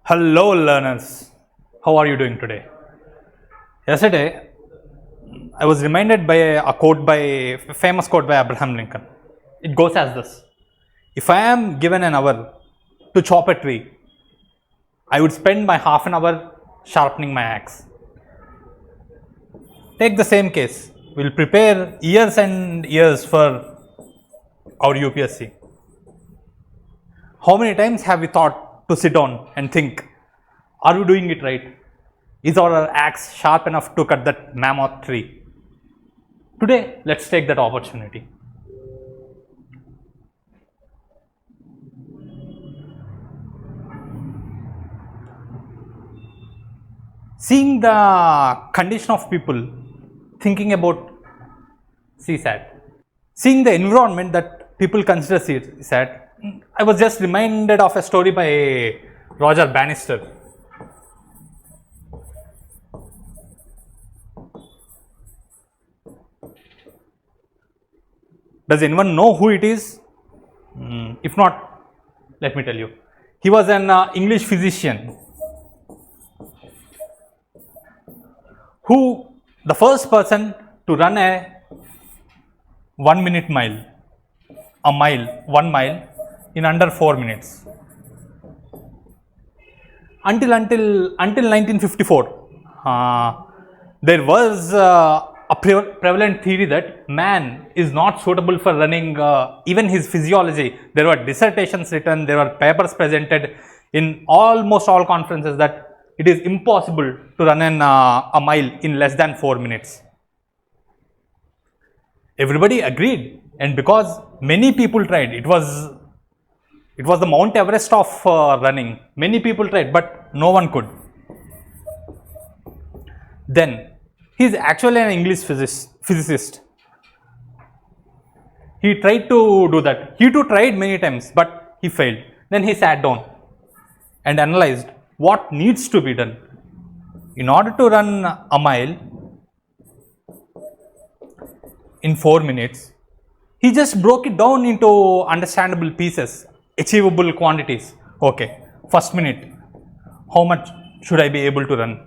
Hello learners, how are you doing today? Yesterday, I was reminded by a famous quote by Abraham Lincoln. It goes as this: if I am given an hour to chop a tree, I would spend my half an hour sharpening my axe. Take the same case. We'll prepare years and years for our UPSC. How many times have we thought to sit down and think, are we doing it right? Is our axe sharp enough to cut that mammoth tree? Today, let's take that opportunity. Seeing the condition of people thinking about CSAT, seeing the environment that people consider CSAT, I was just reminded of a story by Roger Bannister. Does anyone know who it is? If not, let me tell you. He was an English physician who the first person to run a 1 minute mile, 1 mile in under 4 minutes. Until 1954, there was a prevalent theory that man is not suitable for running even his physiology. There were dissertations written, there were papers presented in almost all conferences that it is impossible to run a mile in less than 4 minutes. Everybody agreed, and because many people tried, it was the Mount Everest of running. Many people tried, but no one could. Then he is actually an English physicist. He tried to do that. He too tried many times, but he failed. Then he sat down and analyzed what needs to be done. In order to run a mile in 4 minutes, he just broke it down into understandable pieces, achievable quantities. Okay, first minute, how much should I be able to run?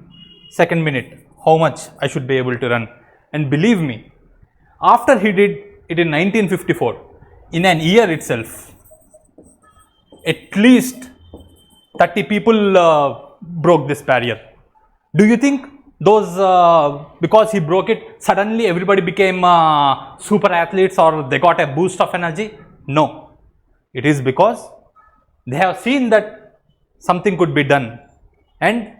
Second minute, how much I should be able to run? And believe me, after he did it in 1954, in an year itself, at least 30 people broke this barrier. Do you think those, because he broke it, suddenly everybody became super athletes or they got a boost of energy? No. It is because they have seen that something could be done, and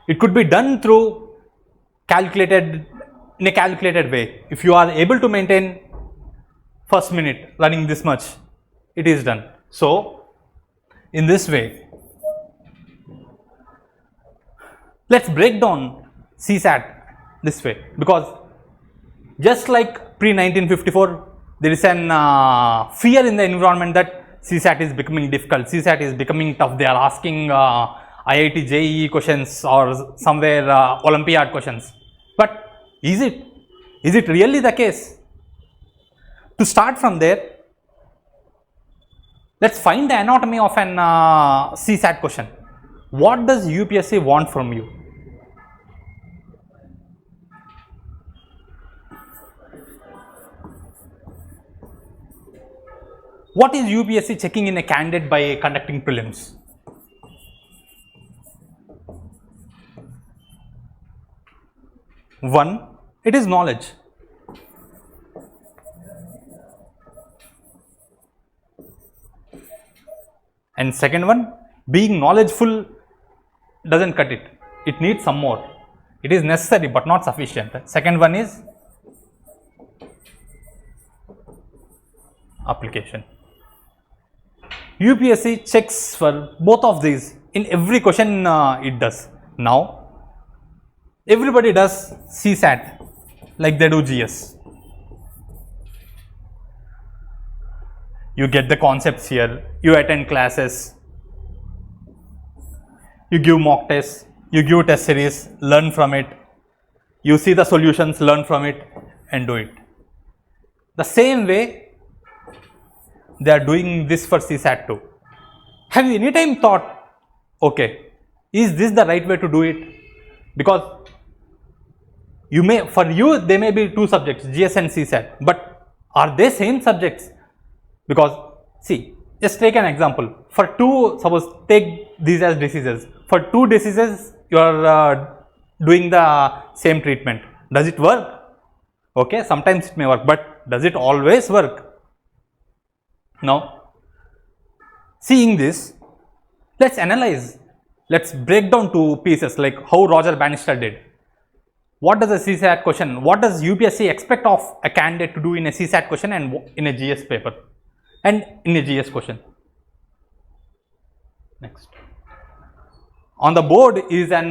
it could be done through in a calculated way. If you are able to maintain first minute running this much, it is done. So, in this way, let's break down CSAT this way, because just like pre-1954, there is an fear in the environment that CSAT is becoming difficult, CSAT is becoming tough. They are asking IIT JEE questions or somewhere Olympiad questions. But is it really the case? To start from there, let's find the anatomy of an CSAT question. What does UPSC want from you? What is UPSC checking in a candidate by conducting prelims? One, it is knowledge. And second one, being knowledgeful doesn't cut it. It needs some more. It is necessary but not sufficient. Second one is application. UPSC checks for both of these in every question it does. Now, everybody does CSAT like they do GS. You get the concepts here, you attend classes, you give mock tests, you give test series, learn from it, you see the solutions, learn from it and do it. The same way they are doing this for CSAT too. Have you any time thought okay, is this the right way to do it? Because you may, for you they may be two subjects, GS and CSAT, but are they same subjects? Because see, just take an example. For two, suppose take these as diseases. For two diseases, you are doing the same treatment. Does it work? Okay, sometimes it may work, but does it always work? Now, seeing this, let's analyze. Let's break down to pieces like how Roger Bannister did. What does a CSAT question, what does UPSC expect of a candidate to do in a CSAT question and in a GS paper and in a GS question? Next. On the board is an,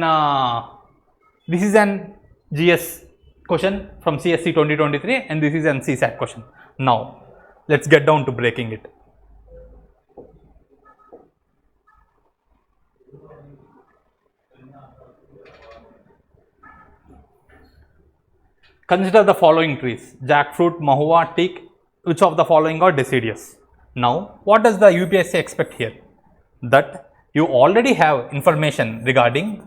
this is an GS question from CSC 2023 and this is an CSAT question. Now, let's get down to breaking it. Consider the following trees: jackfruit, mahua, teak. Which of the following are deciduous? Now, what does the UPSC expect here? That you already have information regarding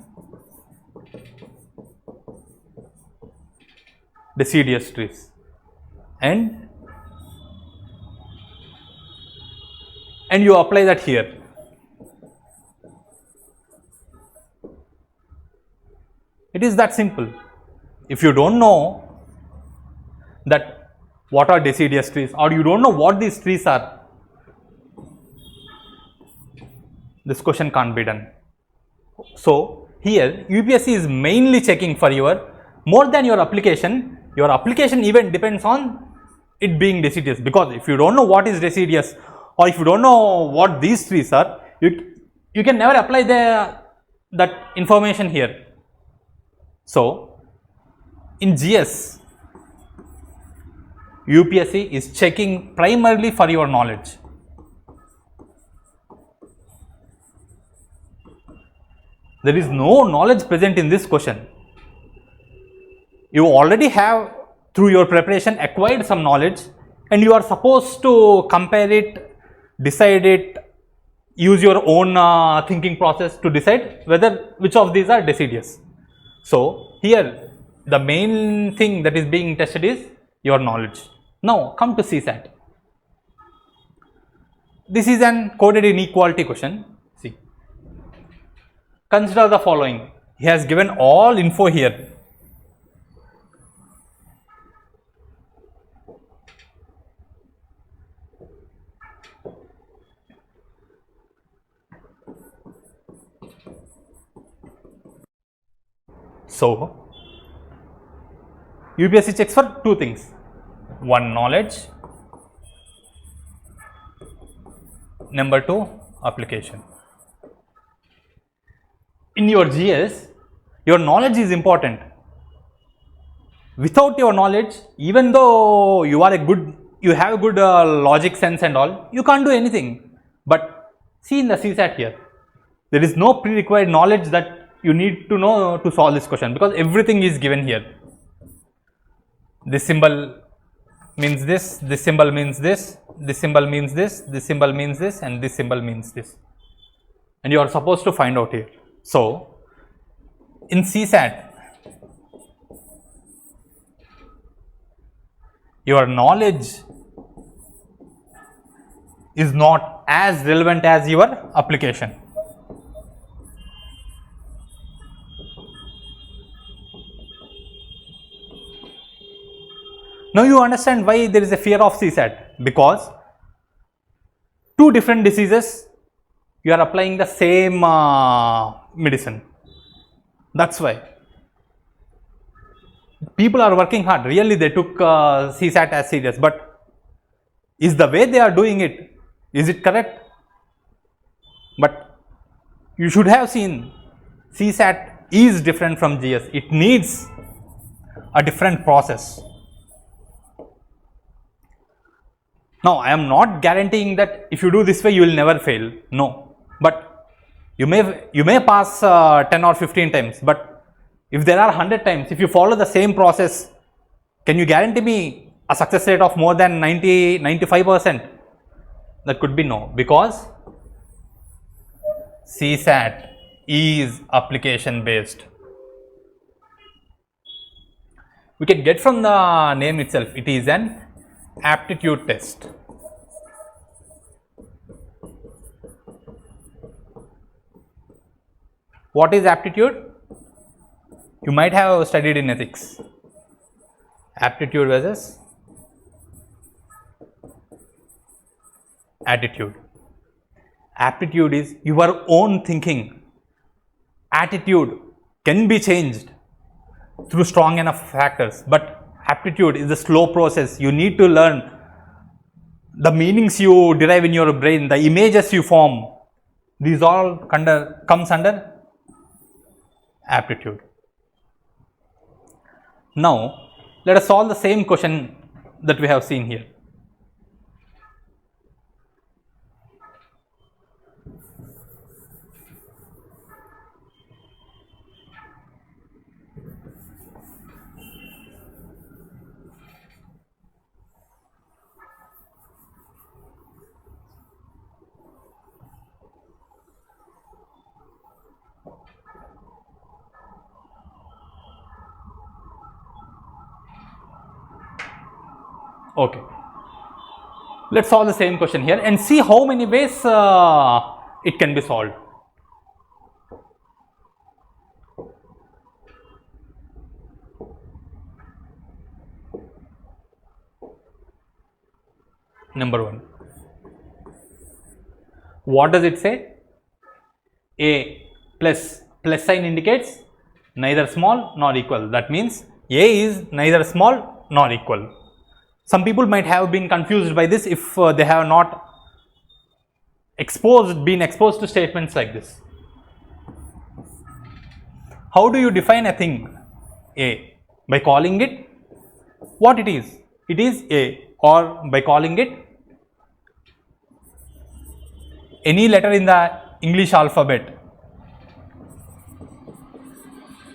deciduous trees and you apply that here. It is that simple. If you don't know that what are deciduous trees, or you don't know what these trees are, this question can't be done. So here UPSC is mainly checking for your, more than your application even depends on it being deciduous, because if you don't know what is deciduous or if you don't know what these trees are, you can never apply that information here. So in GS, UPSC is checking primarily for your knowledge. There is no knowledge present in this question. You already have, through your preparation, acquired some knowledge and you are supposed to compare it, decide it, use your own thinking process to decide which of these are deciduous. So here the main thing that is being tested is your knowledge. Now come to CSAT. This is an coded inequality question. See, consider the following. He has given all info here. So UPSC checks for two things: one, knowledge; number two, application. In your GS, your knowledge is important. Without your knowledge, even though you have a good logic sense and all, you can't do anything. But see, in the CSAT here, there is no pre-required knowledge that you need to know to solve this question, because everything is given here. This symbol means this, this symbol means this, this symbol means this, this symbol means this, and this symbol means this. And you are supposed to find out here. So in CSAT, your knowledge is not as relevant as your application. Now you understand why there is a fear of CSAT, because two different diseases, you are applying the same medicine. That's why people are working hard. Really, they took CSAT as serious, but is the way they are doing it, is it correct? But you should have seen CSAT is different from GS. It needs a different process. Now, I am not guaranteeing that if you do this way, you will never fail. No, but you may pass 10 or 15 times. But if there are 100 times, if you follow the same process, can you guarantee me a success rate of more than 90-95%? That could be no, because CSAT is application based. We can get from the name itself, it is an aptitude test. What is aptitude? You might have studied in ethics. Aptitude versus attitude. Aptitude is your own thinking. Attitude can be changed through strong enough factors, but aptitude is a slow process. You need to learn the meanings you derive in your brain, the images you form. These all comes under aptitude. Now, let us solve the same question that we have seen here. Okay, let's solve the same question here and see how many ways it can be solved. Number 1, what does it say? A plus sign indicates neither small nor equal. That means A is neither small nor equal. Some people might have been confused by this if they have not been exposed to statements like this. How do you define a thing A? By calling it what it is. It is A, or by calling it any letter in the English alphabet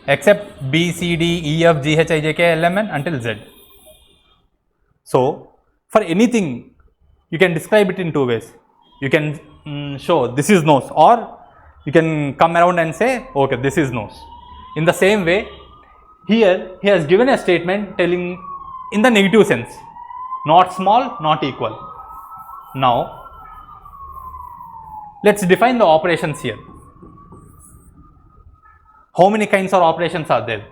except B, C, D, E, F, G, H, I, J, K, L, M, N until Z. So, for anything you can describe it in two ways. You can show this is nose, or you can come around and say okay, this is nose. In the same way, here he has given a statement telling in the negative sense, not small, not equal. Now, let's define the operations here. How many kinds of operations are there?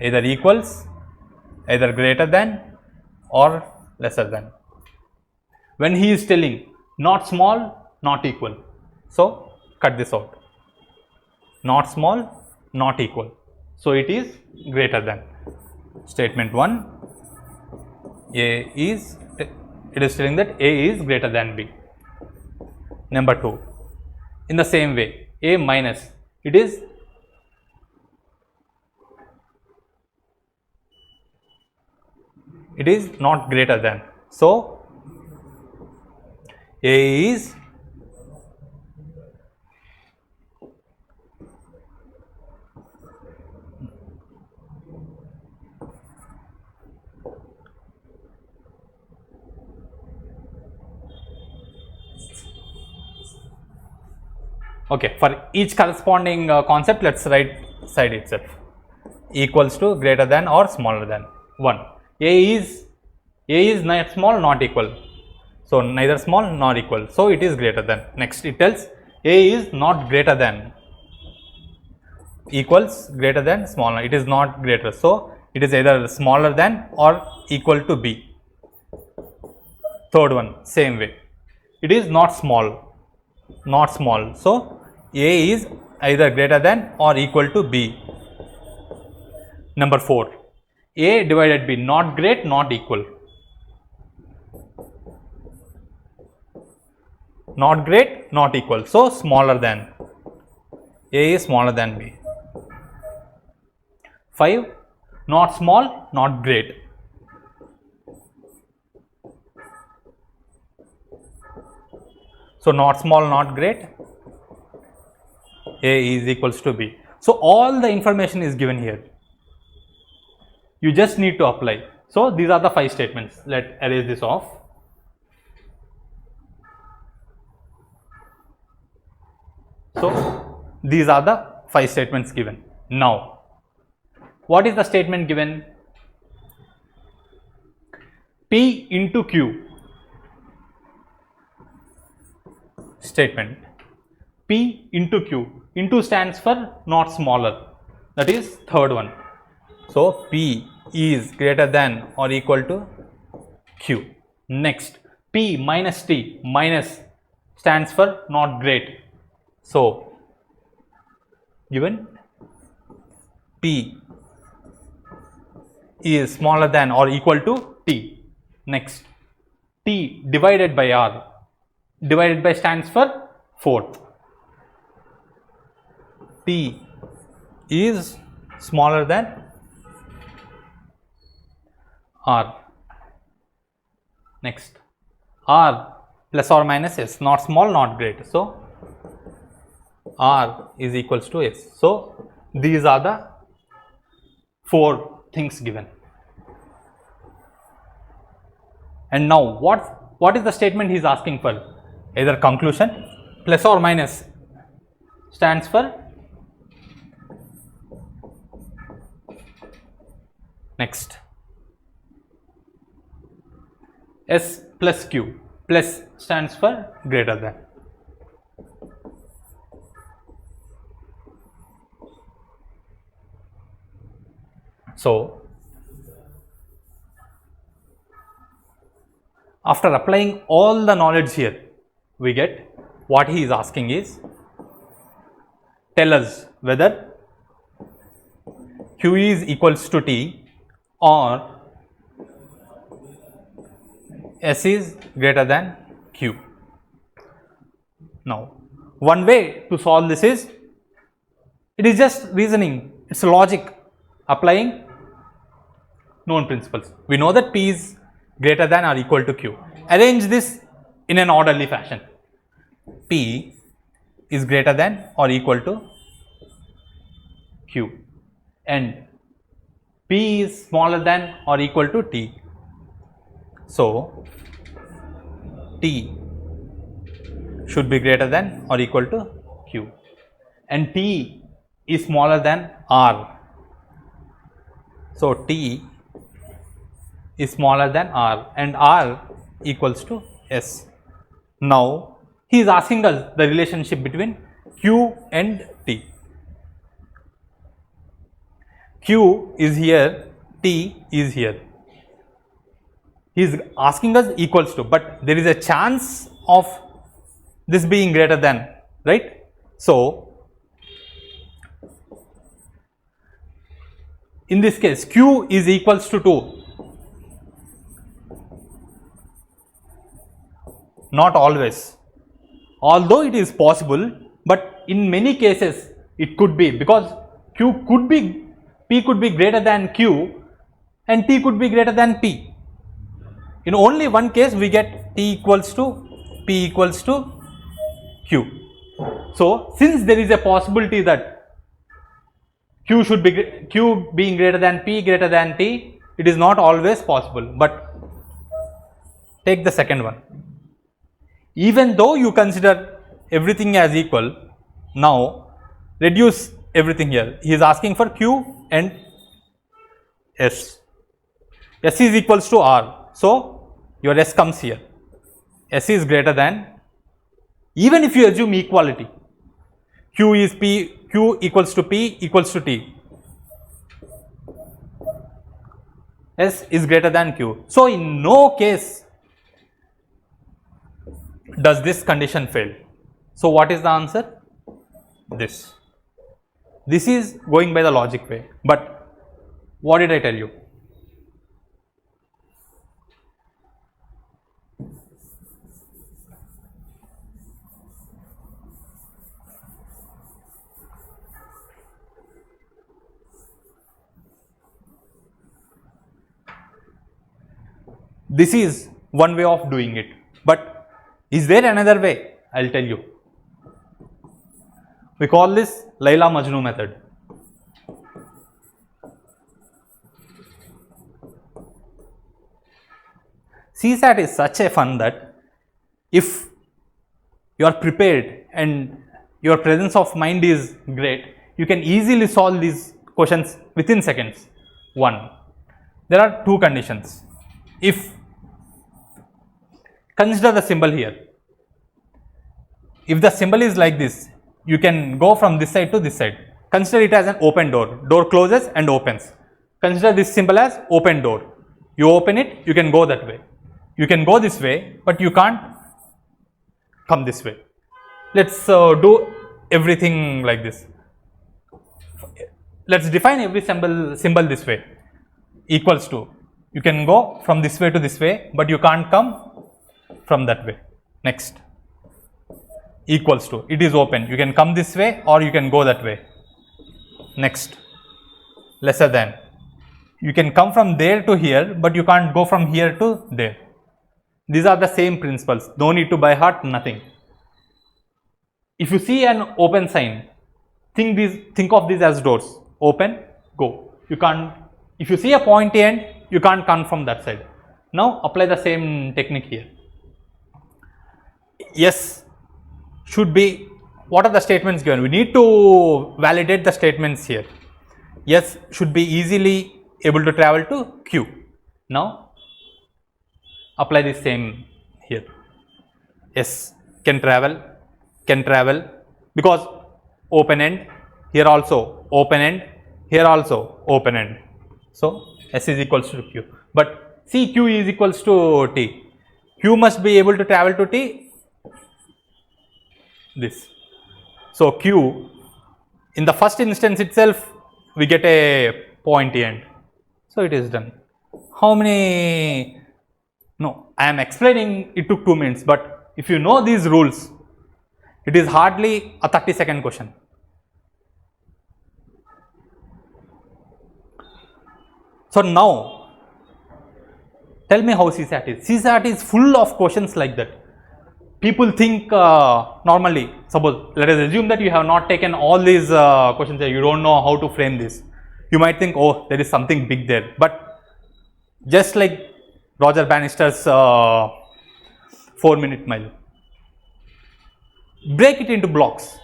Either equals, either greater than, or lesser than. When he is telling not small, not equal, so cut this out. Not small, not equal, so it is greater than. Statement 1, it is telling that A is greater than B. Number 2, in the same way, A minus, it is not greater than. So, A is okay. For each corresponding concept, let's write side itself. Equals to, greater than, or smaller than. 1. A is not small, not equal. So, neither small nor equal. So, it is greater than. Next, it tells A is not greater than. Equals, greater than, smaller. It is not greater. So, it is either smaller than or equal to B. Third one, same way. It is not small. Not small. So, A is either greater than or equal to B. Number 4. A divided B, not great, not equal. Not great, not equal. So, smaller than. A is smaller than B. 5. Not small, not great. So, not small, not great. A is equals to B. So, all the information is given here. You just need to apply. So, these are the 5 statements. Let's erase this off. So, These are the 5 statements given. Now, what is the statement given? P into Q statement. P into Q. Into stands for not smaller. That is third one. So, P is greater than or equal to Q. Next, P minus T. Minus stands for not great. So, given P is smaller than or equal to T. Next, T divided by R. Divided by stands for fourth. T is smaller than R. Next, R plus or minus S, not small, not great. So, R is equals to S. So, these are the 4 things given. And now, what is the statement he is asking for? Either conclusion, plus or minus stands for next. S plus Q, plus stands for greater than. So, after applying all the knowledge here, we get what he is asking is, tell us whether Q is equals to T or S is greater than Q. Now, one way to solve this is, it is just reasoning, it's logic, applying known principles. We know that P is greater than or equal to Q. Arrange this in an orderly fashion. P is greater than or equal to Q and P is smaller than or equal to T. So, T should be greater than or equal to Q and T is smaller than R. So, T is smaller than R and R equals to S. Now, he is asking us the relationship between Q and T. Q is here, T is here. He is asking us equals to, but there is a chance of this being greater than, right? So, in this case, Q is equals to 2. Not always, although it is possible, but in many cases it could be, because Q could be, P could be greater than Q and T could be greater than P. In only one case we get T equals to P equals to Q. So, since there is a possibility that Q should be, Q being greater than P greater than T, it is not always possible, but take the second one. Even though you consider everything as equal, now reduce everything here. He is asking for Q and S. S is equals to R. So, your S comes here. S is greater than, even if you assume equality, Q is P, Q equals to P equals to T. S is greater than Q. So, in no case does this condition fail. So, what is the answer? This. This is going by the logic way, but what did I tell you? This is one way of doing it, but is there another way? I will tell you. We call this Laila Majnu method. CSAT is such a fun that if you are prepared and your presence of mind is great, you can easily solve these questions within seconds. 1. There are 2 conditions. If, consider the symbol here. If the symbol is like this, you can go from this side to this side. Consider it as an open door. Door closes and opens. Consider this symbol as open door. You open it, you can go that way. You can go this way, but you can't come this way. Let's do everything like this. Let's define every symbol this way. Equals to. You can go from this way to this way, but you can't come from that way. Next. Equals to. It is open. You can come this way or you can go that way. Next. Lesser than. You can come from there to here, but you can't go from here to there. These are the same principles. No need to by heart, nothing. If you see an open sign, think of these as doors. Open, go. You can't. If you see a pointy end, you can't come from that side. Now apply the same technique here. Yes, should be. What are the statements given? We need to validate the statements here. Yes, should be easily able to travel to Q. Now apply the same here. Yes, can travel because open end, here also open end, here also open end. So S is equals to Q. But see, Q is equals to T. Q must be able to travel to T. This. So Q, in the first instance itself, we get a pointy end. So it is done. How many? No, I am explaining, it took 2 minutes, but if you know these rules, it is hardly a 30-second question. So now, tell me how CSAT is. CSAT is full of questions like that. People think normally, suppose, let us assume that you have not taken all these questions there, you don't know how to frame this. You might think, oh, there is something big there. But just like Roger Bannister's 4-minute mile, break it into blocks,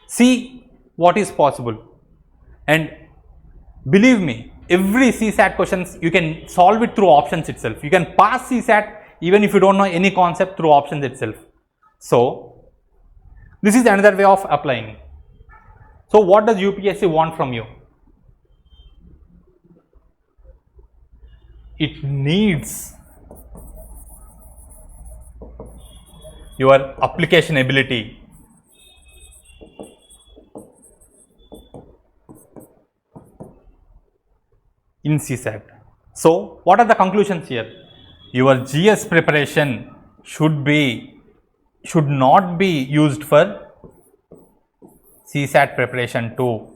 see what is possible, and believe me, every CSAT questions you can solve it through options itself. You can pass CSAT even if you don't know any concept through options itself. So this is another way of applying. So what does UPSC want from you? It needs your application ability. In CSAT. So what are the conclusions here? Your GS preparation should not be used for CSAT preparation too.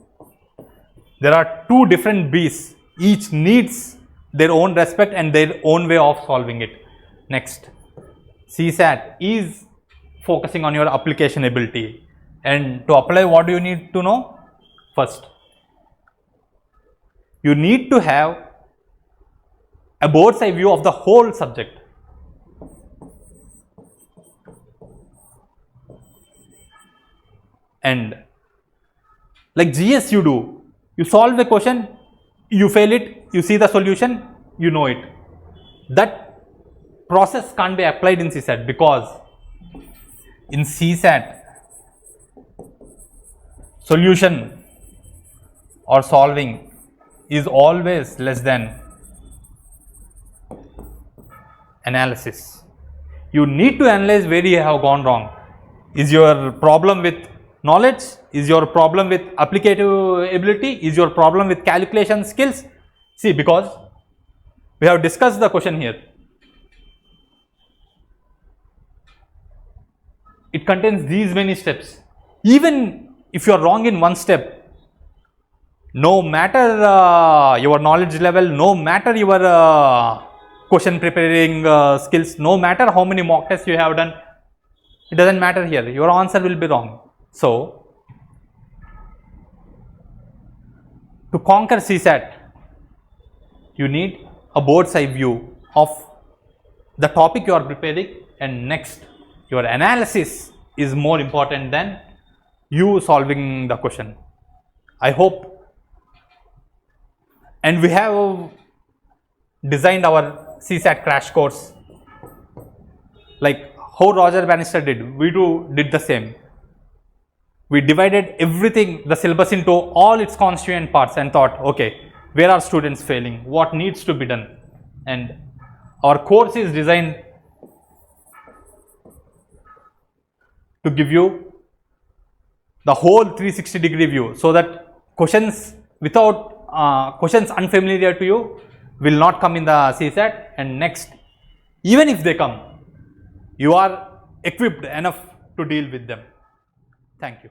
There are 2 different B's. Each needs their own respect and their own way of solving it. Next, CSAT is focusing on your application ability, and to apply, what do you need to know? First, you need to have a bird's eye view of the whole subject. And like GS you do, you solve a question, you fail it, you see the solution, you know it. That process can't be applied in CSAT, because in CSAT, solution or solving is always less than analysis. You need to analyze where you have gone wrong. Is your problem with knowledge? Is your problem with applicative ability? Is your problem with calculation skills? See, because we have discussed the question here. It contains these many steps. Even if you are wrong in one step, no matter your knowledge level, no matter your question preparing skills, no matter how many mock tests you have done, it doesn't matter here. Your answer will be wrong. So, to conquer CSAT, you need a bird's eye view of the topic you are preparing, and next, your analysis is more important than you solving the question. I hope. And we have designed our CSAT crash course like how Roger Bannister did. We did the same. We divided everything, the syllabus, into all its constituent parts and thought, okay, where are students failing? What needs to be done? And our course is designed to give you the whole 360-degree view, so that questions questions unfamiliar to you will not come in the CSAT, and next, even if they come, you are equipped enough to deal with them. Thank you.